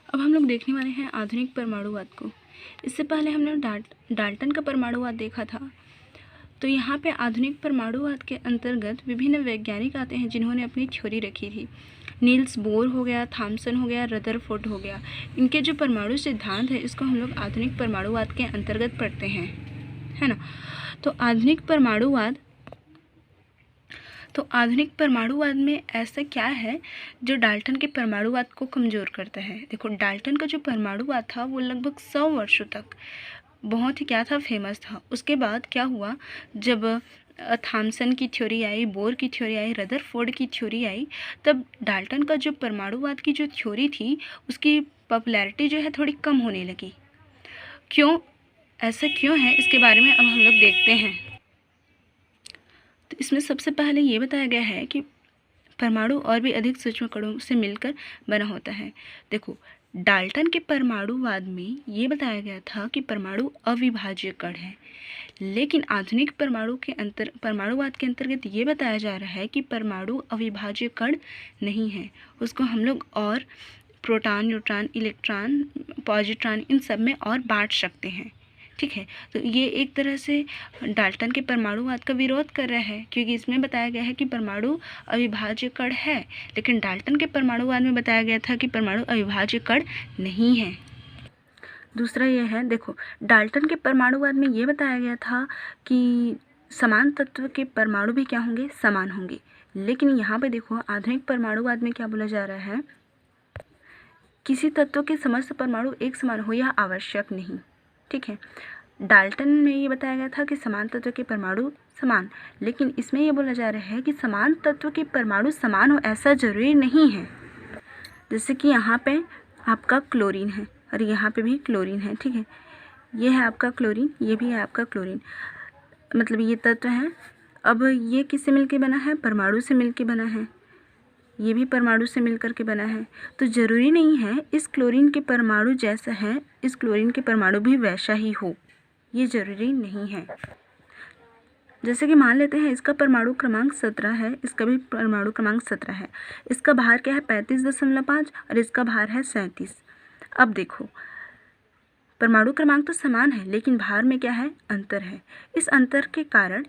अब हम लोग देखने वाले हैं आधुनिक परमाणुवाद को। इससे पहले हमने डाल्टन का परमाणुवाद देखा था। तो यहाँ पे आधुनिक परमाणुवाद के अंतर्गत विभिन्न वैज्ञानिक आते हैं जिन्होंने अपनी थ्योरी रखी थी। नील्स बोर हो गया, थॉमसन हो गया, रदरफोर्ड हो गया। इनके जो परमाणु सिद्धांत है इसको हम लोग आधुनिक परमाणुवाद के अंतर्गत पढ़ते हैं, है ना। तो आधुनिक परमाणुवाद में ऐसा क्या है जो डाल्टन के परमाणुवाद को कमज़ोर करता है। देखो, डाल्टन का जो परमाणुवाद था वो लगभग 100 वर्षों तक बहुत ही क्या था, फेमस था। उसके बाद क्या हुआ, जब थॉमसन की थ्योरी आई, बोर की थ्योरी आई, रदरफोर्ड की थ्योरी आई, तब डाल्टन का जो परमाणुवाद की जो थ्योरी थी उसकी पॉपुलैरिटी जो है थोड़ी कम होने लगी। क्यों, ऐसा क्यों है, इसके बारे में अब हम लोग देखते हैं। तो इसमें सबसे पहले ये बताया गया है कि परमाणु और भी अधिक सूक्ष्म कणों से मिलकर बना होता है। देखो, डाल्टन के परमाणुवाद में ये बताया गया था कि परमाणु अविभाज्य कण है, लेकिन आधुनिक परमाणुवाद के अंतर्गत ये बताया जा रहा है कि परमाणु अविभाज्य कण नहीं है। उसको हम लोग और प्रोटॉन, न्यूट्रॉन, इलेक्ट्रॉन, पॉजिट्रॉन, इन सब में और बांट सकते हैं। ठीक है, तो ये एक तरह से डाल्टन के परमाणुवाद का विरोध कर रहा है, क्योंकि इसमें बताया गया है कि परमाणु अविभाज्य कण है, लेकिन डाल्टन के परमाणुवाद में बताया गया था कि परमाणु अविभाज्य कण नहीं है। दूसरा ये है, देखो, डाल्टन के परमाणुवाद में ये बताया गया था कि समान तत्व के परमाणु भी क्या होंगे, समान होंगे। लेकिन यहाँ पे देखो, आधुनिक परमाणुवाद में क्या बोला जा रहा है, किसी तत्व के समस्त परमाणु एक समान हो यह आवश्यक नहीं। ठीक है, डाल्टन में ये बताया गया था कि समान तत्व के परमाणु समान, लेकिन इसमें ये बोला जा रहा है कि समान तत्व के परमाणु समान हो ऐसा जरूरी नहीं है। जैसे कि यहाँ पे आपका क्लोरीन है और यहाँ पे भी क्लोरीन है। ठीक है, ये है आपका क्लोरीन, ये भी है आपका क्लोरीन, मतलब ये तत्व है। अब ये किससे मिलके बना है, परमाणु से मिलके बना है, ये भी परमाणु से मिलकर के बना है। तो ज़रूरी नहीं है इस क्लोरीन के परमाणु जैसा है इस क्लोरीन के परमाणु भी वैसा ही हो, ये ज़रूरी नहीं है। जैसे कि मान लेते हैं इसका परमाणु क्रमांक 17 है, इसका भी परमाणु क्रमांक 17 है, इसका भार क्या है 35.5 और इसका भार है 37। अब देखो, परमाणु क्रमांक तो समान है लेकिन भार में क्या है, अंतर है। इस अंतर के कारण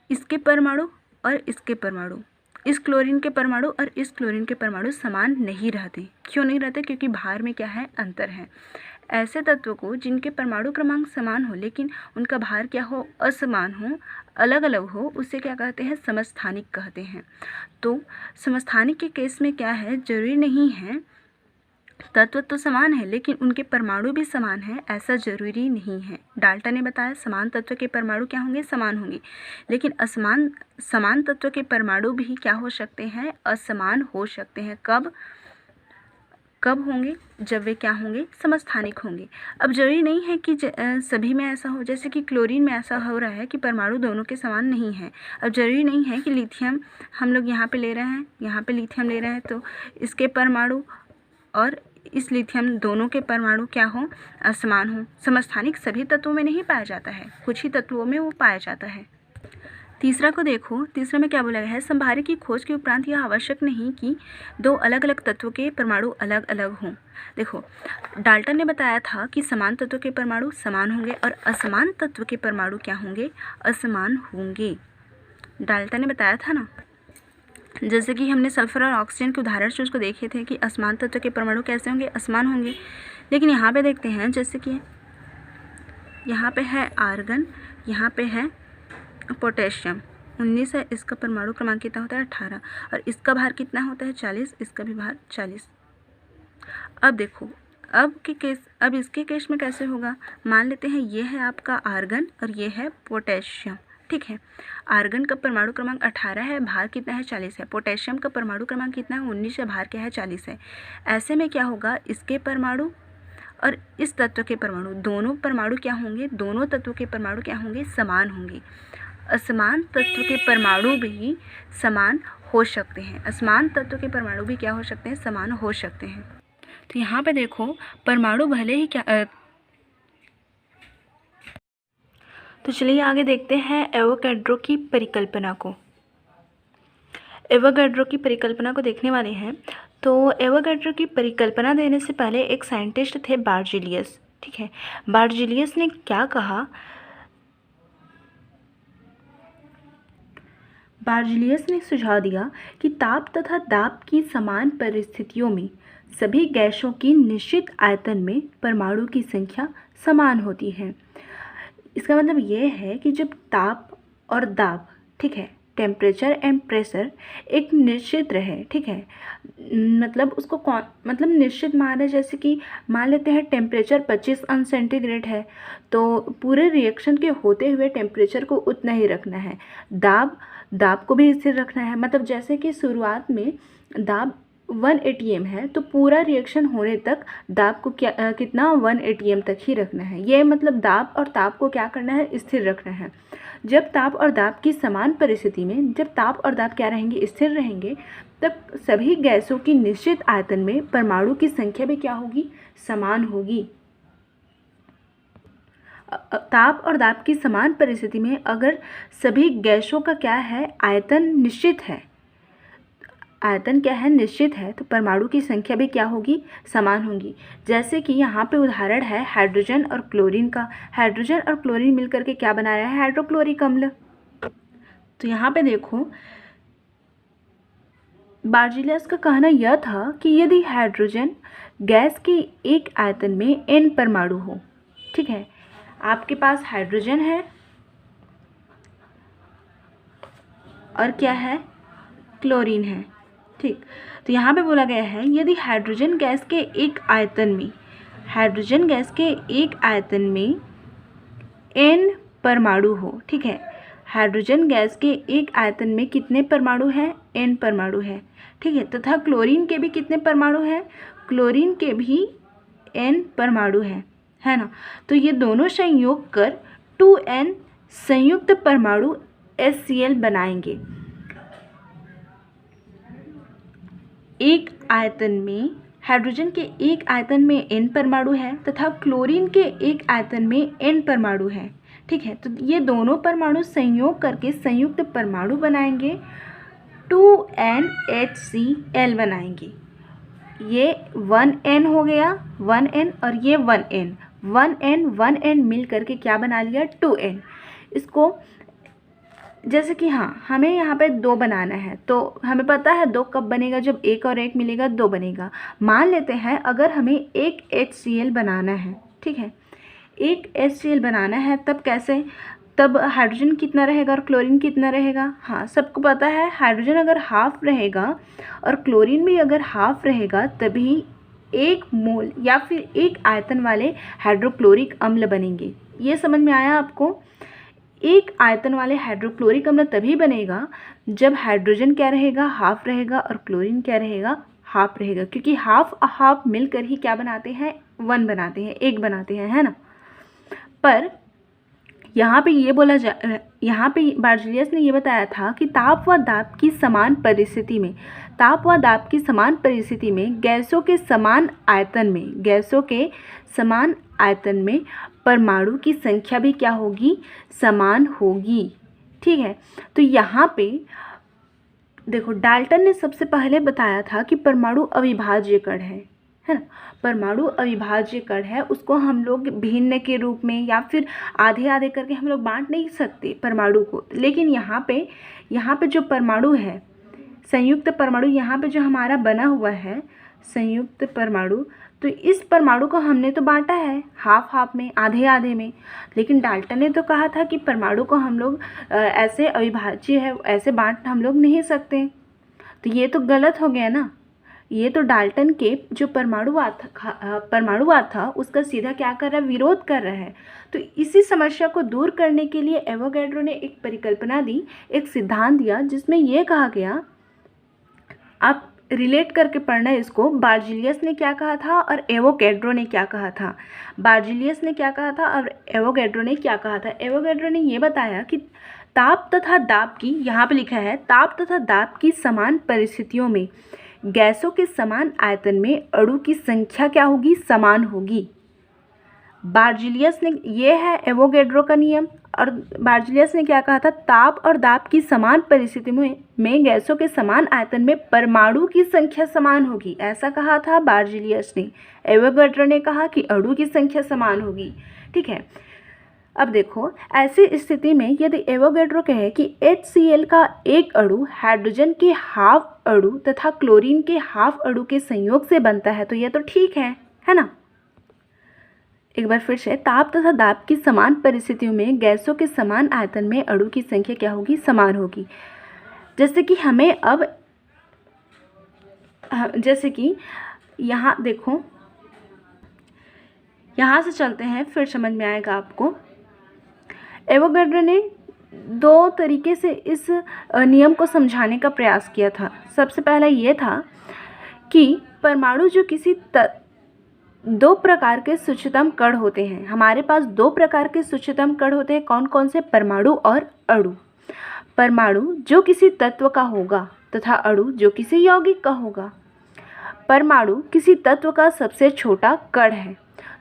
इसके परमाणु और इसके परमाणु, इस क्लोरीन के परमाणु और इस क्लोरीन के परमाणु समान नहीं रहते। क्यों नहीं रहते, क्योंकि भार में क्या है, अंतर है। ऐसे तत्वों को जिनके परमाणु क्रमांक समान हो लेकिन उनका भार क्या हो, असमान हो, अलग अलग हो, उसे क्या कहते हैं, समस्थानिक कहते हैं। तो समस्थानिक के केस में क्या है, जरूरी नहीं है, तत्व तो समान है लेकिन उनके परमाणु भी समान है, ऐसा जरूरी नहीं है। डाल्टन ने बताया समान तत्व के परमाणु क्या होंगे, समान होंगे, लेकिन समान तत्व के परमाणु भी क्या हो सकते हैं, असमान हो सकते हैं। कब होंगे, जब वे क्या होंगे, समस्थानिक होंगे। अब जरूरी नहीं है कि सभी में ऐसा हो, जैसे कि क्लोरीन में ऐसा हो रहा है कि परमाणु दोनों के समान नहीं है। अब जरूरी नहीं है कि लिथियम हम लोग यहाँ पे ले रहे हैं, यहाँ पे लिथियम ले रहे हैं, तो इसके परमाणु और इस लिथियम दोनों के परमाणु क्या हो, असमान हो। समस्थानिक सभी तत्वों में नहीं पाया जाता है, कुछ ही तत्वों में वो पाया जाता है। तीसरा को देखो, तीसरे में क्या बोला गया है, संभार्य की खोज के उपरांत यह आवश्यक नहीं कि दो अलग अलग तत्वों के परमाणु अलग अलग हों। देखो, डाल्टन ने बताया था कि समान तत्व के परमाणु समान होंगे और असमान तत्व के परमाणु क्या होंगे, असमान होंगे। डाल्टन ने बताया था ना, जैसे कि हमने सल्फर और ऑक्सीजन के उदाहरण से उसको देखे थे कि असमान तत्व के परमाणु कैसे होंगे, असमान होंगे। लेकिन यहाँ पे देखते हैं, जैसे कि यहाँ पे है आर्गन, यहाँ पे है पोटेशियम, 19 है, इसका परमाणु क्रमांक कितना होता है, 18, और इसका भार कितना होता है, 40, इसका भी भार 40। अब देखो, अब इसके केस में कैसे होगा, मान लेते हैं ये है आपका आर्गन और ये है पोटेशियम। ठीक है, आर्गन का परमाणु क्रमांक 18 है, भार कितना है, 40 है। पोटेशियम का परमाणु क्रमांक कितना है, 19 है, भार क्या है, 40 है। ऐसे में क्या होगा, इसके परमाणु और इस तत्व के परमाणु, दोनों परमाणु क्या होंगे, दोनों तत्वों के परमाणु क्या होंगे, समान होंगे। असमान तत्व के परमाणु भी समान हो सकते हैं, असमान तत्व के परमाणु भी क्या हो सकते हैं, समान हो सकते हैं। तो यहाँ पे देखो, परमाणु भले ही क्या तो चलिए आगे देखते हैं एवोगैड्रो की परिकल्पना को। एवोगैड्रो की परिकल्पना को देखने वाले हैं तो एवोगैड्रो की परिकल्पना देने से पहले एक साइंटिस्ट थे बार्जेलियस, ठीक है। बार्जेलियस ने क्या कहा, बार्जेलियस ने सुझाव दिया कि ताप तथा दाब की समान परिस्थितियों में सभी गैसों की निश्चित आयतन में परमाणु की संख्या समान होती है। इसका मतलब ये है कि जब ताप और दाब, ठीक है, टेम्परेचर एंड प्रेशर एक निश्चित रहे, ठीक है, मतलब उसको मतलब निश्चित मान है, जैसे कि मान लेते हैं टेम्परेचर 25 अंश सेंटीग्रेड है, तो पूरे रिएक्शन के होते हुए टेम्परेचर को उतना ही रखना है। दाब को भी स्थिर रखना है, मतलब जैसे कि शुरुआत में दाब 1 atm है, तो पूरा रिएक्शन होने तक दाब को कितना 1 atm तक ही रखना है। ये मतलब दाब और ताप को क्या करना है, स्थिर रखना है। जब ताप और दाब की समान परिस्थिति में, जब ताप और दाब क्या रहेंगे, स्थिर रहेंगे, तब सभी गैसों की निश्चित आयतन में परमाणु की संख्या भी क्या होगी, समान होगी। ताप और दाब की समान परिस्थिति में अगर सभी गैसों का क्या है, आयतन निश्चित है, आयतन क्या है, निश्चित है, तो परमाणु की संख्या भी क्या होगी, समान होगी। जैसे कि यहाँ पे उदाहरण है हाइड्रोजन और क्लोरीन का। हाइड्रोजन और क्लोरीन मिलकर के क्या बना रहा है, हाइड्रोक्लोरिक अम्ल। तो यहाँ पे देखो, बार्जेलियस का कहना यह था कि यदि हाइड्रोजन गैस के एक आयतन में n परमाणु हो, ठीक है, आपके पास हाइड्रोजन है और क्या है, क्लोरीन है, ठीक। तो यहाँ पे बोला गया है यदि हाइड्रोजन गैस के एक आयतन में, हाइड्रोजन गैस के एक आयतन में n परमाणु हो, ठीक है, हाइड्रोजन गैस के एक आयतन में कितने परमाणु हैं, n परमाणु है, ठीक है, तथा क्लोरीन के भी कितने परमाणु हैं, क्लोरीन के भी n परमाणु है ना। तो ये दोनों संयोग कर 2n संयुक्त परमाणु HCl बनाएंगे। एक आयतन में, हाइड्रोजन के एक आयतन में n परमाणु है तथा क्लोरीन के एक आयतन में n परमाणु है, ठीक है। तो ये दोनों परमाणु संयोग करके संयुक्त परमाणु बनाएंगे, 2NHCl बनाएंगे। ये 1n हो गया, 1n और ये 1n मिल करके क्या बना लिया, 2n। इसको जैसे कि हाँ, हमें यहाँ पे 2 बनाना है, तो हमें पता है 2 कब बनेगा, जब 1 और 1 मिलेगा 2 बनेगा। मान लेते हैं अगर हमें एक HCl बनाना है, ठीक है, एक HCl बनाना है, तब कैसे, तब हाइड्रोजन कितना रहेगा और क्लोरीन कितना रहेगा। हाँ, सबको पता है हाइड्रोजन अगर हाफ रहेगा और क्लोरीन भी अगर हाफ रहेगा, तभी 1 मोल या फिर 1 आयतन वाले हाइड्रोक्लोरिक अम्ल बनेंगे। ये समझ में आया आपको। एक आयतन वाले हाइड्रोक्लोरिक अम्ल तभी बनेगा जब हाइड्रोजन क्या रहेगा, हाफ रहेगा, और क्लोरीन क्या रहेगा, हाफ रहेगा, क्योंकि हाफ मिलकर ही क्या बनाते हैं, 1 बनाते हैं, 1 बनाते हैं, है ना। पर यहाँ पे ये यहाँ पे बार्जेलियस ने ये बताया था कि ताप व दाब की समान परिस्थिति में, ताप व दाब की समान परिस्थिति में गैसों के समान आयतन में परमाणु की संख्या भी क्या होगी, समान होगी, ठीक है। तो यहाँ पे देखो, डाल्टन ने सबसे पहले बताया था कि परमाणु अविभाज्य कण है ना। परमाणु अविभाज्य कण है, उसको हम लोग भिन्न के रूप में या फिर आधे आधे करके हम लोग बांट नहीं सकते परमाणु को। लेकिन यहाँ पे जो परमाणु है, संयुक्त परमाणु, यहाँ पे जो हमारा बना हुआ है संयुक्त परमाणु, तो इस परमाणु को हमने तो बांटा है हाफ में, आधे आधे में। लेकिन डाल्टन ने तो कहा था कि परमाणु को हम लोग ऐसे अविभाज्य है, ऐसे बांट हम लोग नहीं सकते। तो ये तो गलत हो गया ना। ये तो डाल्टन के जो परमाणुवाद था उसका सीधा क्या कर रहा है, विरोध कर रहा है। तो इसी समस्या को दूर करने के लिए एवोगैड्रो ने एक परिकल्पना दी, एक सिद्धांत दिया, जिसमें यह कहा गया, आप रिलेट करके पढ़ना इसको, बार्जेलियस ने क्या कहा था और एवोगैड्रो ने क्या कहा था। बार्जेलियस ने क्या कहा था और एवोगैड्रो ने क्या कहा था। एवोगैड्रो ने ये बताया कि ताप तथा दाब की, यहाँ पे लिखा है, ताप तथा दाब की समान परिस्थितियों में गैसों के समान आयतन में अणु की संख्या क्या होगी, समान होगी। बार्जिलियस ने, ये है एवोगैड्रो का नियम, और बार्जिलियस ने क्या कहा था, ताप और दाब की समान परिस्थितियों में गैसों के समान आयतन में परमाणु की संख्या समान होगी, ऐसा कहा था बार्जिलियस ने। एवोगैड्रो ने कहा कि अणु की संख्या समान होगी। ठीक है, अब देखो ऐसी स्थिति में यदि एवोगैड्रो कहे कि HCl का एक अणु हाइड्रोजन के हाफ अणु तथा क्लोरीन के हाफ अणु के संयोग से बनता है तो यह तो ठीक है ना। एक बार फिर से, ताप तथा दाब की समान परिस्थितियों में गैसों के समान आयतन में अणु की संख्या क्या होगी, समान होगी। जैसे कि हमें अब जैसे कि यहाँ देखो, यहाँ से चलते हैं, फिर समझ में आएगा आपको। एवोगैड्रो ने दो तरीके से इस नियम को समझाने का प्रयास किया था। सबसे पहला ये था कि परमाणु जो किसी दो प्रकार के सूक्ष्मतम कण होते हैं, हमारे पास दो प्रकार के सूक्ष्मतम कण होते हैं, कौन कौन से, परमाणु और अणु। परमाणु जो किसी तत्व का होगा तथा अणु जो किसी यौगिक का होगा। परमाणु किसी तत्व का सबसे छोटा कण है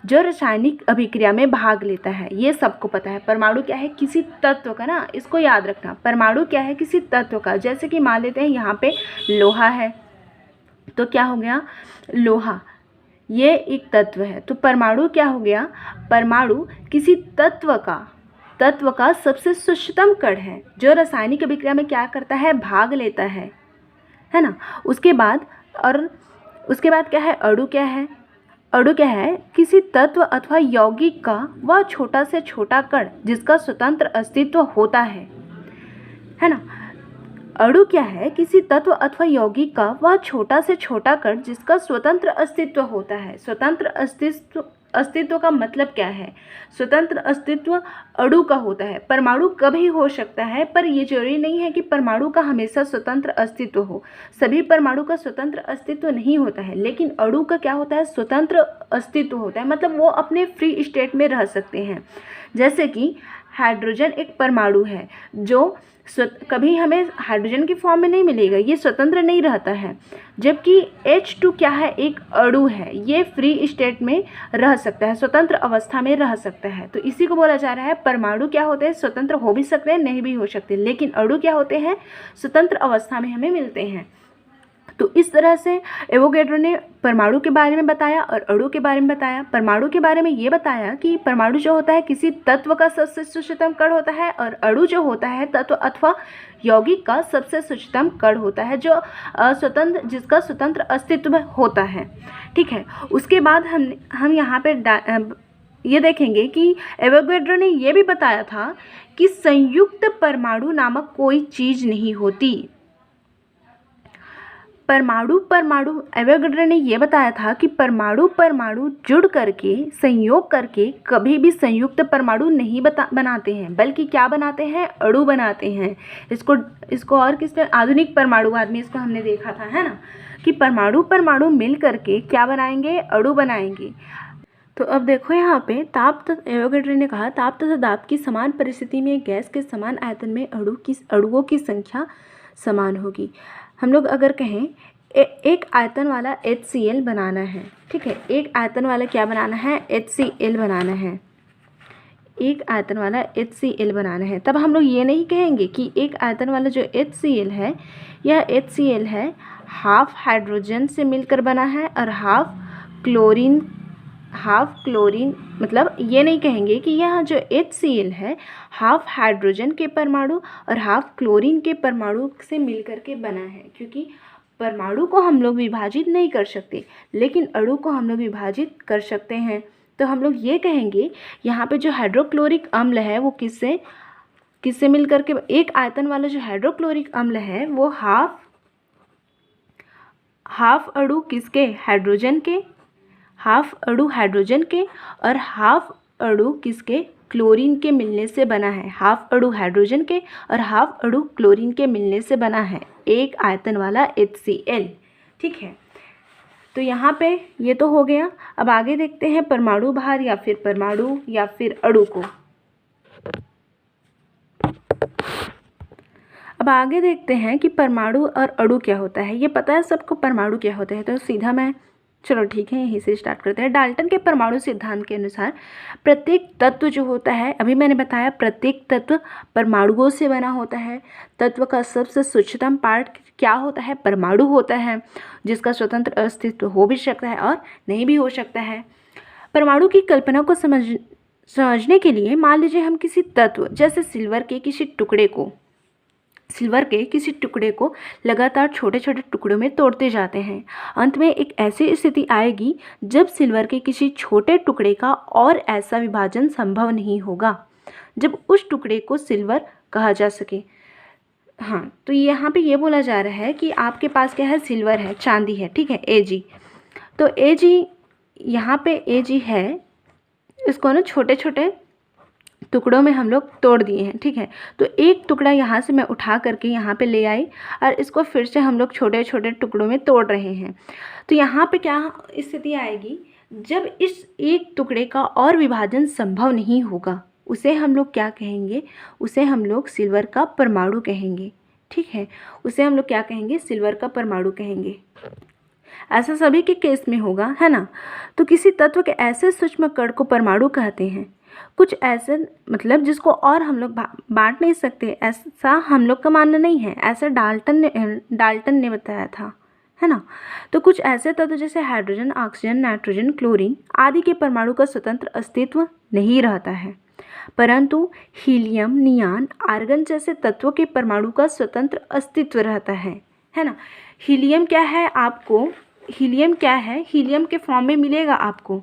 जो रासायनिक अभिक्रिया में भाग लेता है, ये सबको पता है। परमाणु क्या है, किसी तत्व का, ना इसको याद रखना। परमाणु क्या है, किसी तत्व का। जैसे कि मान लेते हैं यहाँ पे लोहा है, तो क्या हो गया, लोहा ये एक तत्व है, तो परमाणु क्या हो गया, परमाणु किसी तत्व का सबसे सूक्ष्मतम कण है जो रासायनिक अभिक्रिया में क्या करता है, भाग लेता है ना। उसके बाद क्या है, अणु क्या है, अणु क्या है, किसी तत्व अथवा यौगिक का वह छोटा से छोटा कण जिसका स्वतंत्र अस्तित्व होता है ना। अणु क्या है, किसी तत्व अथवा यौगिक का वह छोटा से छोटा कण जिसका स्वतंत्र अस्तित्व होता है। स्वतंत्र अस्तित्व का मतलब क्या है, स्वतंत्र अस्तित्व अणु का होता है। परमाणु कभी हो सकता है, पर ये जरूरी नहीं है कि परमाणु का हमेशा स्वतंत्र अस्तित्व हो। सभी परमाणु का स्वतंत्र अस्तित्व नहीं होता है, लेकिन अणु का क्या होता है, स्वतंत्र अस्तित्व होता है, मतलब वो अपने फ्री स्टेट में रह सकते हैं। जैसे कि हाइड्रोजन एक परमाणु है जो कभी हमें हाइड्रोजन की फॉर्म में नहीं मिलेगा, ये स्वतंत्र नहीं रहता है। जबकि H2 क्या है, एक अणु है, ये फ्री स्टेट में रह सकता है, स्वतंत्र अवस्था में रह सकता है। तो इसी को बोला जा रहा है परमाणु क्या होते हैं, स्वतंत्र हो भी सकते हैं, नहीं भी हो सकते, लेकिन अणु क्या होते हैं, स्वतंत्र अवस्था में हमें मिलते हैं। तो इस तरह से एवोगैड्रो ने परमाणु के बारे में बताया और अणु के बारे में बताया। परमाणु के बारे में ये बताया कि परमाणु जो होता है किसी तत्व का सबसे सूक्ष्मतम कण होता है, और अणु जो होता है तत्व अथवा यौगिक का सबसे सूक्ष्मतम कण होता है जो जिसका स्वतंत्र अस्तित्व होता है। ठीक है, उसके बाद हम यहाँ पे ये देखेंगे कि एवोगैड्रो ने ये भी बताया था कि संयुक्त परमाणु नामक कोई चीज़ नहीं होती। परमाणु एवोगैड्रो ने यह बताया था कि परमाणु जुड़ करके, संयोग करके कभी भी संयुक्त परमाणु नहीं बनाते हैं, बल्कि क्या बनाते हैं, अणु बनाते हैं। इसको और किसने, आधुनिक परमाणुवाद में इसको हमने देखा था, है ना, कि परमाणु मिल करके क्या बनाएंगे, अणु बनाएंगे। तो अब देखो यहाँ पे एवोगैड्रो ने कहा ताप तथा दाब की समान परिस्थिति में गैस के समान आयतन में अणुओं की संख्या समान होगी। हम लोग अगर कहें एक आयतन वाला HCl बनाना है, ठीक है, एक आयतन वाला क्या बनाना है, HCl बनाना है, एक आयतन वाला HCl बनाना है, तब हम लोग ये नहीं कहेंगे कि एक आयतन वाला जो HCl है, यह HCl है हाफ हाइड्रोजन से मिलकर बना है और हाफ क्लोरीन, मतलब ये नहीं कहेंगे कि यह जो HCl है हाफ हाइड्रोजन के परमाणु और हाफ क्लोरीन के परमाणु से मिलकर के बना है, क्योंकि परमाणु को हम लोग विभाजित नहीं कर सकते, लेकिन अणु को हम लोग विभाजित कर सकते हैं। तो हम लोग ये कहेंगे यहाँ पे जो हाइड्रोक्लोरिक अम्ल है वो किससे मिलकर के, एक आयतन वाला जो हाइड्रोक्लोरिक अम्ल है वो हाफ अणु किसके, हाइड्रोजन के, हाफ अणु हाइड्रोजन के और हाफ अणु किसके, क्लोरीन के मिलने से बना है। हाफ अणु हाइड्रोजन के और हाफ अणु क्लोरीन के मिलने से बना है एक आयतन वाला HCl। ठीक है, तो यहाँ पे ये तो हो गया। अब आगे देखते हैं परमाणु भार या फिर अणु को। अब आगे देखते हैं कि परमाणु और अणु क्या होता है। ये पता है सबको परमाणु क्या होता है, तो सीधा मैं चलो ठीक है, यहीं से स्टार्ट करते हैं। डाल्टन के परमाणु सिद्धांत के अनुसार प्रत्येक तत्व जो होता है, अभी मैंने बताया प्रत्येक तत्व परमाणुओं से बना होता है। तत्व का सबसे सूक्ष्मतम पार्ट क्या होता है? परमाणु होता है, जिसका स्वतंत्र अस्तित्व हो भी सकता है और नहीं भी हो सकता है। परमाणु की कल्पना को समझने के लिए मान लीजिए हम किसी तत्व जैसे सिल्वर के किसी टुकड़े को लगातार छोटे छोटे टुकड़ों में तोड़ते जाते हैं। अंत में एक ऐसी स्थिति आएगी जब सिल्वर के किसी छोटे टुकड़े का और ऐसा विभाजन संभव नहीं होगा जब उस टुकड़े को सिल्वर कहा जा सके। हाँ, तो यहाँ पे ये बोला जा रहा है कि आपके पास क्या है? सिल्वर है, चांदी है, ठीक है, Ag। तो Ag यहाँ पे Ag है, इसको ना छोटे छोटे टुकड़ों में हम लोग तोड़ दिए हैं, ठीक है। तो एक टुकड़ा यहाँ से मैं उठा करके यहाँ पे ले आई और इसको फिर से हम लोग छोटे छोटे टुकड़ों में तोड़ रहे हैं। तो यहाँ पे क्या स्थिति आएगी? जब इस एक टुकड़े का और विभाजन संभव नहीं होगा, उसे हम लोग क्या कहेंगे? उसे हम लोग सिल्वर का परमाणु कहेंगे, ठीक है। उसे हम लोग क्या कहेंगे? सिल्वर का परमाणु कहेंगे। ऐसा सभी के केस में होगा, है ना। तो किसी तत्व के ऐसे सूक्ष्म कण को परमाणु कहते हैं। कुछ ऐसे मतलब जिसको और हम लोग बांट नहीं सकते, ऐसा हम लोग का मानना नहीं है, ऐसा डाल्टन ने बताया था, है ना। तो कुछ ऐसे तत्व जैसे हाइड्रोजन, ऑक्सीजन, नाइट्रोजन, क्लोरीन आदि के परमाणु का स्वतंत्र अस्तित्व नहीं रहता है, परंतु हीलियम, नियान, आर्गन जैसे तत्वों के परमाणु का स्वतंत्र अस्तित्व रहता है ना। हीलियम क्या है आपको? हीलियम क्या है? हीलियम के फॉर्म में मिलेगा आपको,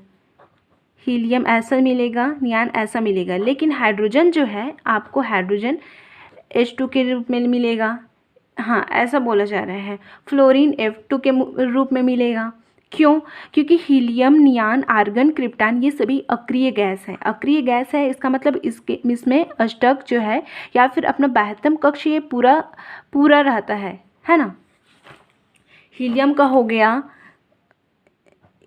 हीलियम ऐसा मिलेगा, नियान ऐसा मिलेगा। लेकिन हाइड्रोजन जो है आपको हाइड्रोजन H2 के रूप में मिलेगा, हाँ ऐसा बोला जा रहा है। फ्लोरीन F2 के रूप में मिलेगा। क्यों? क्योंकि हीलियम, नियान, आर्गन, क्रिप्टॉन ये सभी अक्रिय गैस है। अक्रिय गैस है इसका मतलब इसमें अष्टक जो है या फिर अपना 72 कक्ष ये पूरा रहता है ना। हीलियम का हो गया,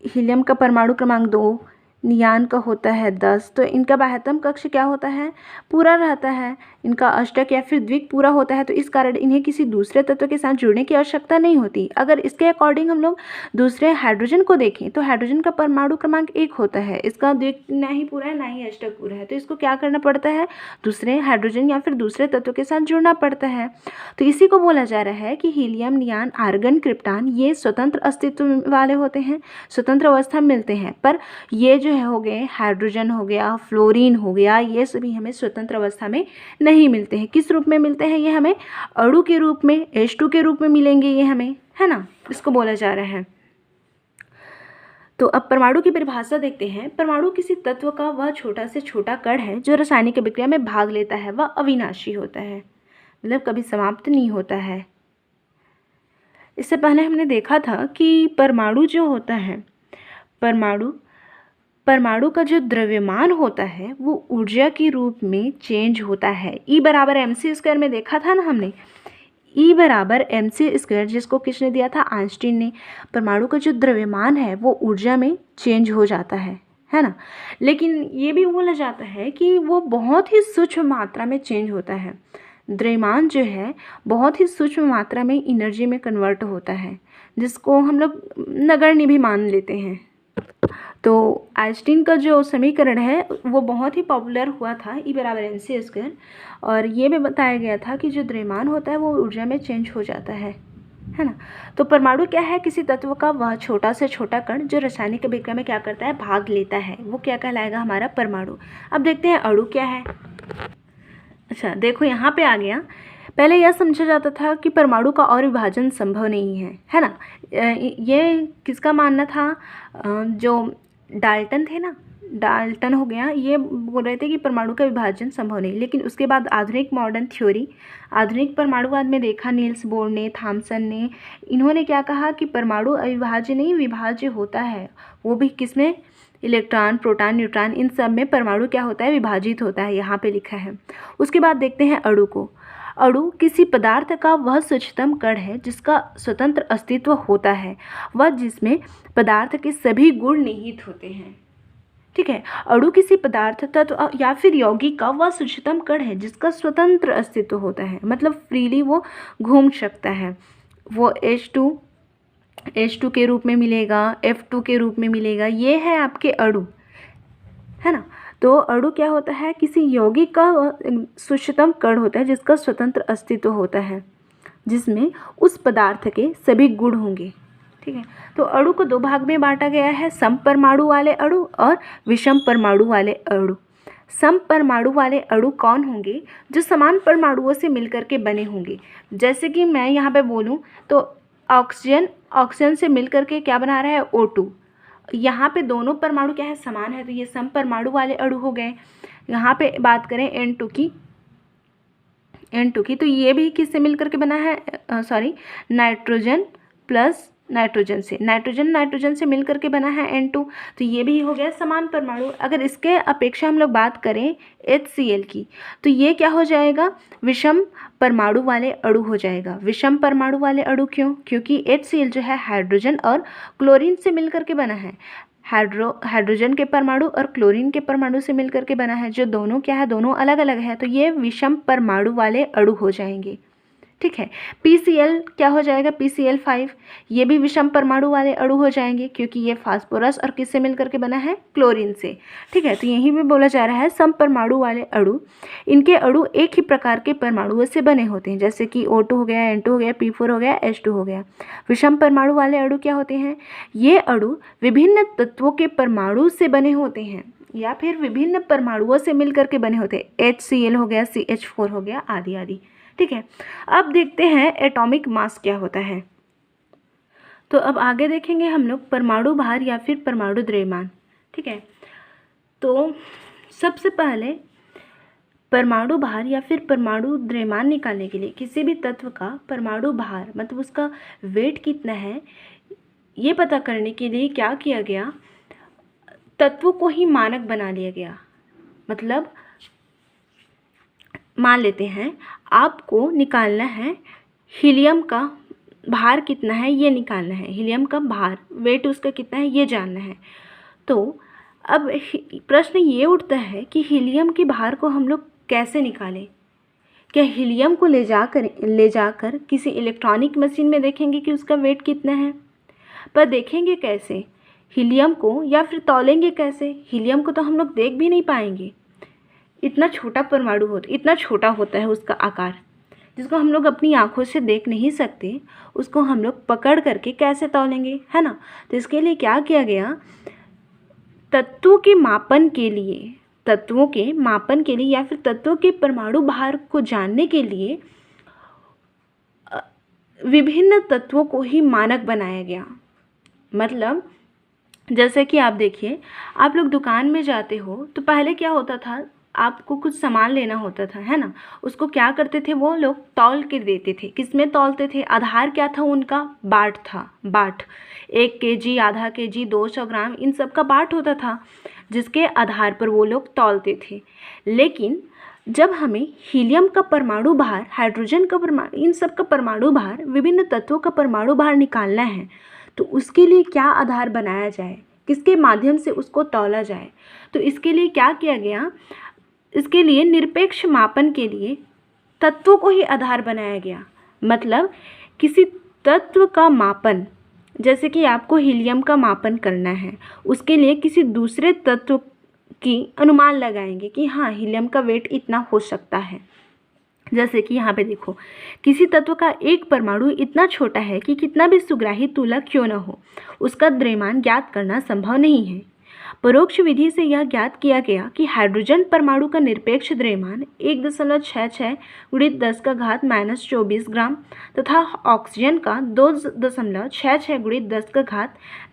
हीलियम का परमाणु क्रमांक 2, नियान का होता है 10। तो इनका 72 कक्ष क्या होता है? पूरा रहता है। इनका अष्टक या फिर द्विक पूरा होता है, तो इस कारण इन्हें किसी दूसरे तत्व के साथ जुड़ने की आवश्यकता नहीं होती। अगर इसके अकॉर्डिंग हम लोग दूसरे हाइड्रोजन को देखें तो हाइड्रोजन का परमाणु क्रमांक 1 होता है, इसका द्विक ना ही पूरा है ना ही अष्टक पूरा है, तो इसको क्या करना पड़ता है? दूसरे हाइड्रोजन या फिर दूसरे तत्व के साथ जुड़ना पड़ता है। तो इसी को बोला जा रहा है कि हीलियम, नियान, आर्गन, क्रिप्टॉन ये स्वतंत्र अस्तित्व वाले होते हैं, स्वतंत्र अवस्था में मिलते हैं। पर ये जो हो गए हाइड्रोजन हो गया, फ्लोरीन हो गया, ये सभी हमें स्वतंत्र अवस्था में नहीं मिलते हैं। किस रूप में मिलते हैं? ये हमें अणु के रूप में, H2 के रूप में मिलेंगे ये हमें, है ना। इसको बोला जा रहा है। तो अब परमाणु की परिभाषा देखते हैं। परमाणु किसी तत्व का वह छोटा से छोटा कण है जो रासायनिक अभिक्रिया में भाग लेता है। वह अविनाशी होता है, मतलब कभी समाप्त नहीं होता है। इससे पहले हमने देखा था कि परमाणु जो होता है, परमाणु का जो द्रव्यमान होता है वो ऊर्जा के रूप में चेंज होता है। E बराबर mc² में देखा था ना हमने, E बराबर mc², जिसको किसने दिया था? आइंस्टीन ने। परमाणु का जो द्रव्यमान है वो ऊर्जा में चेंज हो जाता है ना। लेकिन ये भी बोला जाता है कि वो बहुत ही सूक्ष्म मात्रा में चेंज होता है। द्रव्यमान जो है बहुत ही सूक्ष्म मात्रा में एनर्जी में कन्वर्ट होता है, जिसको हम लोग नगण्य भी मान लेते हैं। तो आइंस्टीन का जो समीकरण है वो बहुत ही पॉपुलर हुआ था, E बराबर mc², और ये भी बताया गया था कि जो द्रव्यमान होता है वो ऊर्जा में चेंज हो जाता है ना। तो परमाणु क्या है? किसी तत्व का वह छोटा से छोटा कण जो रासायनिक अभिक्रिया में क्या करता है? भाग लेता है, वो क्या कहलाएगा? हमारा परमाणु। अब देखते हैं अणु क्या है। अच्छा देखो यहाँ पे आ गया। पहले यह समझा जाता था कि परमाणु का और विभाजन संभव नहीं है ना। ये किसका मानना था? जो डाल्टन थे ना, डाल्टन हो गया, ये बोल रहे थे कि परमाणु का विभाजन संभव नहीं। लेकिन उसके बाद आधुनिक मॉडर्न थ्योरी, आधुनिक परमाणुवाद में देखा नील्स बोर ने, थॉमसन ने, इन्होंने क्या कहा कि परमाणु अविभाज्य नहीं विभाज्य होता है। वो भी किसमें? इलेक्ट्रॉन, प्रोटॉन, न्यूट्रॉन, इन सब में परमाणु क्या होता है? विभाजित होता है, यहाँ पे लिखा है। उसके बाद देखते हैं अणु को। अणु किसी पदार्थ का वह सूक्ष्मतम कण है जिसका स्वतंत्र अस्तित्व होता है, वह जिसमें पदार्थ के सभी गुण निहित होते हैं, ठीक है। अणु किसी पदार्थ, तत्व या फिर यौगिक का वह सूक्ष्मतम कण है जिसका स्वतंत्र अस्तित्व होता है, मतलब फ्रीली वो घूम सकता है। वो H2 H2 के रूप में मिलेगा, F2 के रूप में मिलेगा। ये है आपके अणु, है ना। तो अणु क्या होता है, किसी यौगिक का सूक्ष्मतम कण होता है जिसका स्वतंत्र अस्तित्व होता है, जिसमें उस पदार्थ के सभी गुण होंगे। ठीक है, तो अणु को दो भाग में बांटा गया है, सम परमाणु वाले अणु और विषम परमाणु वाले अणु। सम परमाणु वाले अणु कौन होंगे, जो समान परमाणुओं से मिलकर के बने होंगे। जैसे कि मैं यहाँ पे बोलूँ तो ऑक्सीजन से मिलकर के क्या बना रहा है, O2। यहाँ पे दोनों परमाणु क्या है, समान है, तो ये सम परमाणु वाले अणु हो गए। यहाँ पे बात करें N2 की, तो ये भी किससे मिलकर के बना है, नाइट्रोजन प्लस नाइट्रोजन से मिलकर के बना है N2, तो ये भी हो गया समान परमाणु। अगर इसके अपेक्षा हम लोग बात करें HCl की, तो ये क्या हो जाएगा, विषम परमाणु वाले अणु हो जाएगा। विषम परमाणु वाले अणु क्यों, क्योंकि HCl जो है हाइड्रोजन और क्लोरीन से मिलकर के बना है। हाइड्रोजन के परमाणु और क्लोरीन के परमाणु से मिलकर के बना है, जो दोनों क्या है, दोनों अलग अलग है, तो ये विषम परमाणु वाले अणु हो जाएंगे। ठीक है, PCl क्या हो जाएगा, PCl5, ये भी विषम परमाणु वाले अणु हो जाएंगे, क्योंकि ये फास्फोरस और किससे मिलकर के बना है, क्लोरीन से। ठीक है, तो यहीं पे बोला जा रहा है सम परमाणु वाले अणु, इनके अणु एक ही प्रकार के परमाणुओं से बने होते हैं, जैसे कि O2 हो गया, N2 हो गया, P4 हो गया, H2 हो गया। विषम परमाणु वाले अणु क्या होते हैं, ये अणु विभिन्न तत्वों के परमाणु से बने होते हैं, या फिर विभिन्न परमाणुओं से मिलकर के बने होते हैं। HCl हो गया, CH4 हो गया, आदि आदि। ठीक है, अब देखते हैं एटॉमिक मास क्या होता है। तो अब आगे देखेंगे हम लोग परमाणु भार या फिर परमाणु द्रव्यमान। ठीक है, तो सबसे पहले परमाणु भार या फिर परमाणु द्रव्यमान निकालने के लिए किसी भी तत्व का परमाणु भार मतलब उसका वेट कितना है, ये पता करने के लिए क्या किया गया, तत्वों को ही मानक बना लिया गया। मतलब मान लेते हैं आपको निकालना है हीलियम का भार कितना है, ये निकालना है, हीलियम का भार वेट उसका कितना है ये जानना है। तो अब प्रश्न ये उठता है कि हीलियम के भार को हम लोग कैसे निकालें। क्या हीलियम को ले जाकर किसी इलेक्ट्रॉनिक मशीन में देखेंगे कि उसका वेट कितना है, पर देखेंगे कैसे हीलियम को, या फिर तौलेंगे कैसे। हीलियम को तो हम लोग देख भी नहीं पाएंगे, इतना छोटा परमाणु इतना छोटा होता है उसका आकार, जिसको हम लोग अपनी आँखों से देख नहीं सकते, उसको हम लोग पकड़ करके कैसे तौलेंगे, है ना। तो इसके लिए क्या किया गया, तत्वों के मापन के लिए या फिर तत्वों के परमाणु भार को जानने के लिए विभिन्न तत्वों को ही मानक बनाया गया। मतलब जैसे कि आप देखिए, आप लोग दुकान में जाते हो तो पहले क्या होता था, आपको कुछ सामान लेना होता था, है ना, उसको क्या करते थे वो लोग तौल के देते थे। किस में तौलते थे, आधार क्या था उनका, बाट था। बाट 1 kg, आधा kg, 200 ग्राम, इन सब का बाट होता था, जिसके आधार पर वो लोग तौलते थे। लेकिन जब हमें हीलियम का परमाणु भार, हाइड्रोजन का परमाणु, इन सब का परमाणु भार, विभिन्न तत्वों का परमाणु भार निकालना है, तो उसके लिए क्या आधार बनाया जाए, किसके माध्यम से उसको तौला जाए। तो इसके लिए क्या किया गया, इसके लिए निरपेक्ष मापन के लिए तत्वों को ही आधार बनाया गया। मतलब किसी तत्व का मापन, जैसे कि आपको हीलियम का मापन करना है, उसके लिए किसी दूसरे तत्व की अनुमान लगाएंगे कि हाँ हीलियम का वेट इतना हो सकता है। जैसे कि यहाँ पे देखो, किसी तत्व का एक परमाणु इतना छोटा है कि कितना भी सुग्राही तुला क्यों न हो, उसका द्रव्यमान ज्ञात करना संभव नहीं है। परोक्ष विधि से यह ज्ञात किया गया कि हाइड्रोजन परमाणु का निरपेक्ष द्रव्यमान 1.66 × 10⁻⁻24 ग्राम तथा ऑक्सीजन का 2.66 ×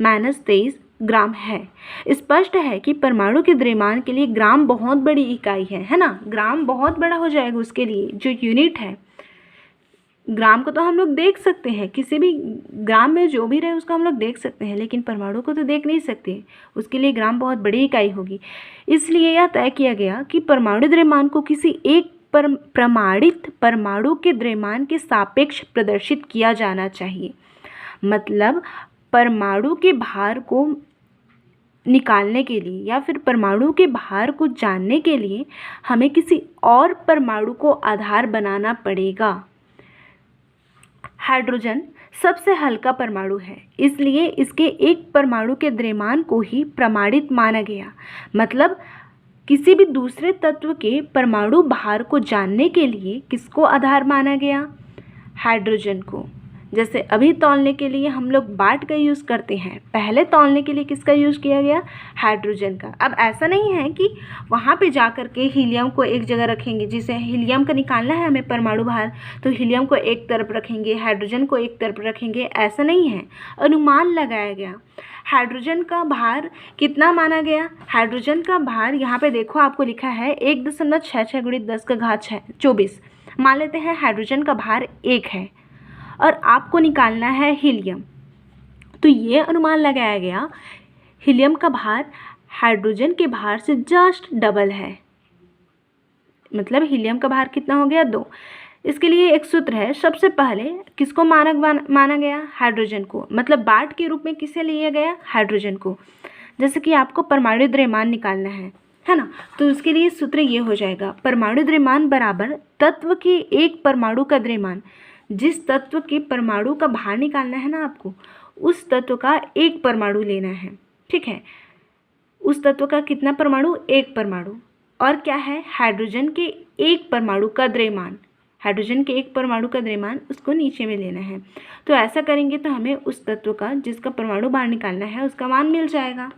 10⁻23 ग्राम है। स्पष्ट है कि परमाणु के द्रव्यमान के लिए ग्राम बहुत बड़ी इकाई है ना, ग्राम बहुत बड़ा हो जाएगा उसके लिए, जो यूनिट है। ग्राम को तो हम लोग देख सकते हैं, किसी भी ग्राम में जो भी रहे उसको हम लोग देख सकते हैं, लेकिन परमाणु को तो देख नहीं सकते, उसके लिए ग्राम बहुत बड़ी इकाई होगी। इसलिए यह तय किया गया कि परमाणु द्रव्यमान को किसी एक प्रमाणित परमाणु के द्रव्यमान के सापेक्ष प्रदर्शित किया जाना चाहिए। मतलब परमाणु के भार को निकालने के लिए या फिर परमाणु के भार को जानने के लिए हमें किसी और परमाणु को आधार बनाना पड़ेगा। हाइड्रोजन सबसे हल्का परमाणु है, इसलिए इसके एक परमाणु के द्रव्यमान को ही प्रमाणित माना गया। मतलब किसी भी दूसरे तत्व के परमाणु भार को जानने के लिए किसको आधार माना गया? हाइड्रोजन को। जैसे अभी तौलने के लिए हम लोग बाट का यूज़ करते हैं, पहले तौलने के लिए किसका यूज़ किया गया? हाइड्रोजन का। अब ऐसा नहीं है कि वहाँ पे जा कर के हीलियम को एक जगह रखेंगे, जिसे हीलियम का निकालना है हमें परमाणु भार, तो हीलियम को एक तरफ रखेंगे, हाइड्रोजन को एक तरफ रखेंगे, ऐसा नहीं है। अनुमान लगाया गया। हाइड्रोजन का भार कितना माना गया? हाइड्रोजन का भार यहाँ पे देखो आपको लिखा है 1.66 × 10⁻24। मान लेते हैं हाइड्रोजन का भार 1 है और आपको निकालना है हीलियम, तो ये अनुमान लगाया गया हीलियम का भार हाइड्रोजन के भार से जस्ट डबल है। मतलब हीलियम का भार कितना हो गया? 2। इसके लिए एक सूत्र है। सबसे पहले किसको मानक माना गया? हाइड्रोजन को। मतलब बाट के रूप में किसे लिया गया? हाइड्रोजन को। जैसे कि आपको परमाणु द्रव्यमान निकालना है ना, तो उसके लिए सूत्र ये हो जाएगा, परमाणु द्रव्यमान बराबर तत्व के एक परमाणु का द्रव्यमान। जिस तत्व के परमाणु का भार निकालना है ना आपको, उस तत्व का एक परमाणु लेना है। ठीक है, उस तत्व का कितना परमाणु? एक परमाणु। और क्या है? हाइड्रोजन के एक परमाणु का द्रव्यमान। हाइड्रोजन के एक परमाणु का द्रव्यमान उसको नीचे में लेना है। तो ऐसा करेंगे तो हमें उस तत्व का जिसका परमाणु भार निकालना है उसका मान मिल जाएगा।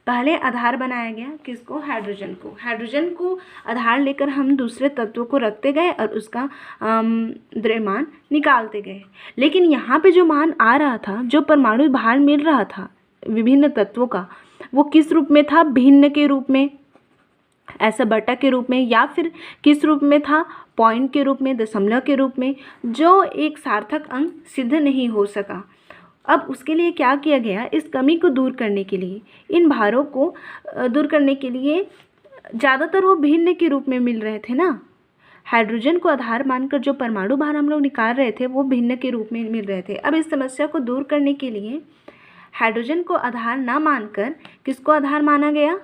पहले आधार बनाया गया किसको? हाइड्रोजन को। हाइड्रोजन को आधार लेकर हम दूसरे तत्वों को रखते गए और उसका द्रव्यमान निकालते गए। लेकिन यहाँ पे जो मान आ रहा था, जो परमाणु भार मिल रहा था विभिन्न तत्वों का, वो किस रूप में था? भिन्न के रूप में, ऐसा बटा के रूप में, या फिर किस रूप में था? पॉइंट के रूप में, दशमलव के रूप में, जो एक सार्थक अंक सिद्ध नहीं हो सका। अब उसके लिए क्या किया गया? इस कमी को दूर करने के लिए, इन भारों को दूर करने के लिए, ज़्यादातर वो भिन्न के रूप में मिल रहे थे ना। हाइड्रोजन को आधार मानकर जो परमाणु भार हम लोग निकाल रहे थे वो भिन्न के रूप में मिल रहे थे। अब इस समस्या को दूर करने के लिए हाइड्रोजन को आधार ना मानकर किसको आधार माना गया?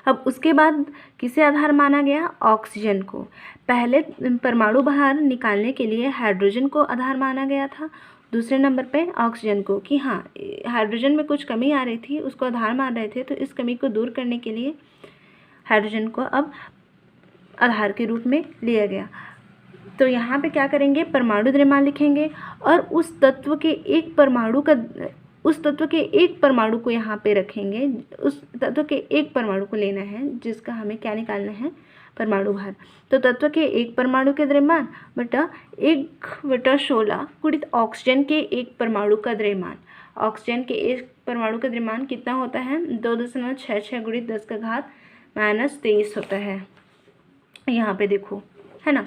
अब उसके बाद किसे आधार माना गया? ऑक्सीजन को। पहले परमाणु भार निकालने के लिए हाइड्रोजन को आधार माना गया था, दूसरे नंबर पे ऑक्सीजन को, कि हाँ हाइड्रोजन में कुछ कमी आ रही थी, उसको आधार मान रहे थे। तो इस कमी को दूर करने के लिए हाइड्रोजन को अब आधार के रूप में लिया गया। तो यहाँ पे क्या करेंगे? परमाणु द्रव्यमान लिखेंगे और उस तत्व के एक परमाणु को यहाँ पे रखेंगे। उस तत्व के एक परमाणु को लेना है जिसका हमें क्या निकालना है? परमाणु भार। तो तत्व के एक परमाणु के द्रव्यमान बटा 1/16 गुणित ऑक्सीजन के एक परमाणु का द्रव्यमान। ऑक्सीजन के एक परमाणु का द्रव्यमान कितना होता है? 2.66 गुणित 10⁻³ होता है। यहाँ पे देखो, है ना।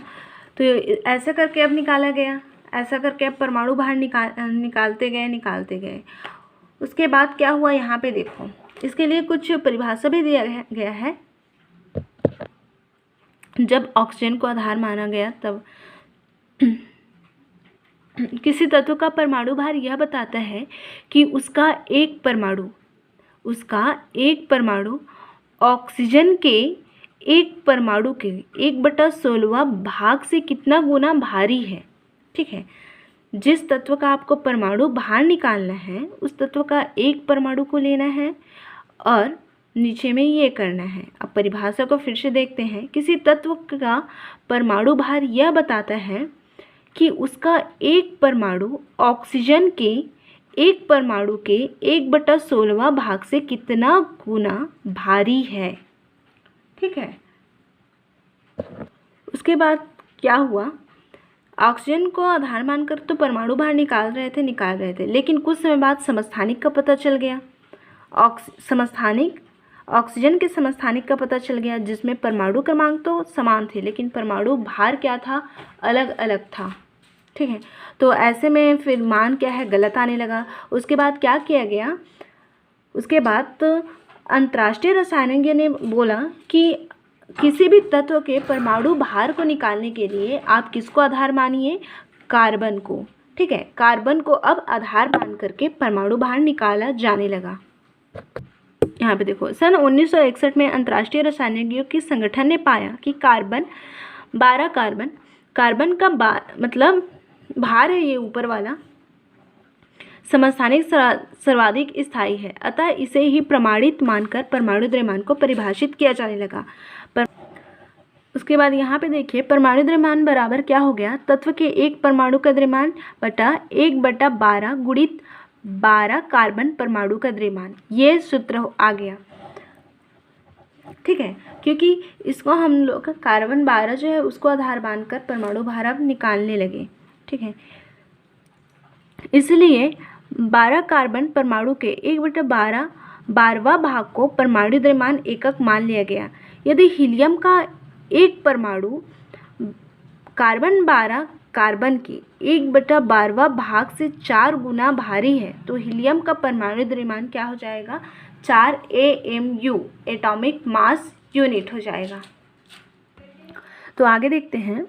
तो ऐसा करके अब निकाला गया, ऐसा करके अब परमाणु भार निकालते गए। उसके बाद क्या हुआ? यहाँ पे देखो, इसके लिए कुछ परिभाषा भी दिया गया है। जब ऑक्सीजन को आधार माना गया तब किसी तत्व का परमाणु भार यह बताता है कि उसका एक परमाणु ऑक्सीजन के एक परमाणु के 1/16 भाग से कितना गुना भारी है। ठीक है, जिस तत्व का आपको परमाणु भार निकालना है उस तत्व का एक परमाणु को लेना है और नीचे में ये करना है। अब परिभाषा को फिर से देखते हैं। किसी तत्व का परमाणु भार यह बताता है कि उसका एक परमाणु ऑक्सीजन के एक परमाणु के 1/16 भाग से कितना गुना भारी है। ठीक है, उसके बाद क्या हुआ? ऑक्सीजन को आधार मानकर तो परमाणु भार निकाल रहे थे, लेकिन कुछ समय बाद समस्थानिक का पता चल गया। ऑक्सीजन के समस्थानिक का पता चल गया, जिसमें परमाणु क्रमांक तो समान थे लेकिन परमाणु भार क्या था? अलग अलग था। ठीक है, तो ऐसे में फिर मान क्या है? गलत आने लगा। उसके बाद क्या किया गया? उसके बाद अंतर्राष्ट्रीय रसायनज्ञ ने बोला कि किसी भी तत्व के परमाणु भार को निकालने के लिए आप किसको आधार मानिए? कार्बन को। ठीक है, कार्बन को अब आधार मान करके परमाणु भार निकाला जाने लगा। यहाँ पे देखो, सन 1961 में अंतर्राष्ट्रीय रसायनज्ञों के संगठन ने पाया कि 12 कार्बन कार्बन का मतलब भार है ये ऊपर वाला, समस्थानिक सर्वाधिक स्थायी है, अतः इसे ही प्रमाणित मानकर परमाणु द्रव्यमान को परिभाषित किया जाने लगा। पर उसके बाद यहाँ पे देखिए परमाणु द्रव्यमान बराबर क्या हो गया, तत्व के एक परमाणु का द्रव्यमान बटा 1/12 गुणित 12 कार्बन परमाणु का द्रव्यमान, ये सूत्र आ गया। ठीक है, क्योंकि इसको हम लोग कार्बन 12 जो है उसको आधार मानकर परमाणु भार अब निकालने लगे। ठीक है, इसलिए 12 कार्बन परमाणु के 1/12 12वां भाग को परमाणु द्रव्यमान एकक मान लिया गया। यदि हीलियम का एक परमाणु कार्बन 12 कार्बन की 1/12वां भाग से 4 गुना भारी है तो हीलियम का परमाणु द्रव्यमान क्या हो जाएगा, 4 AMU एटॉमिक मास यूनिट हो जाएगा। तो आगे देखते हैं,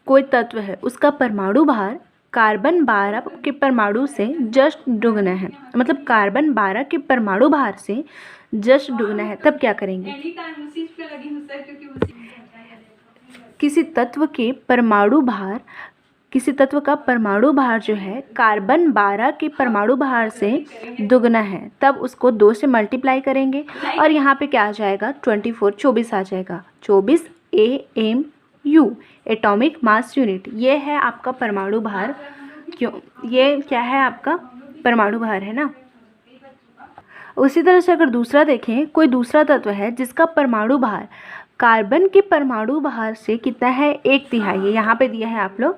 कोई तत्व है उसका परमाणु भार कार्बन 12 के परमाणु से जस्ट दुगना है, मतलब कार्बन 12 के परमाणु भार से जस्ट दुगना है, तब क्या करेंगे। किसी तत्व का परमाणु भार जो है कार्बन 12 के परमाणु भार से दुगना है, तब उसको 2 से मल्टीप्लाई करेंगे और यहाँ पे क्या आ जाएगा, 24 आ जाएगा। 24 AMU एटॉमिक मास यूनिट, ये है आपका परमाणु भार। क्यों, ये क्या है आपका परमाणु भार है ना। उसी तरह से अगर दूसरा देखें, कोई दूसरा तत्व है जिसका परमाणु भार कार्बन के परमाणु भार से कितना है, 1/3 है, यहाँ पे दिया है आप लोग।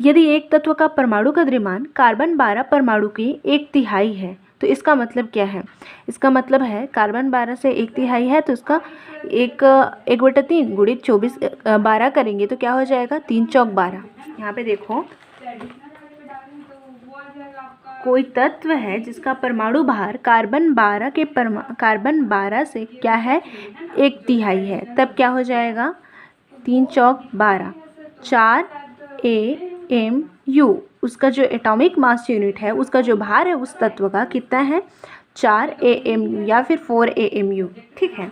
यदि एक तत्व का परमाणु का द्रव्यमान कार्बन 12 परमाणु की 1/3 है तो इसका मतलब क्या है, इसका मतलब है कार्बन 12 से 1/3 है तो इसका 1/3 गुणित 12 करेंगे तो क्या हो जाएगा, 3 चौक 12। यहाँ पे देखो, कोई तत्व है जिसका परमाणु भार कार्बन 12 से क्या है, 1/3 है, तब क्या हो जाएगा, 3 चौक 12, 4 AMU उसका जो एटॉमिक मास यूनिट है, उसका जो भार है उस तत्व का कितना है, 4 AMU या फिर 4 AMU। ठीक है।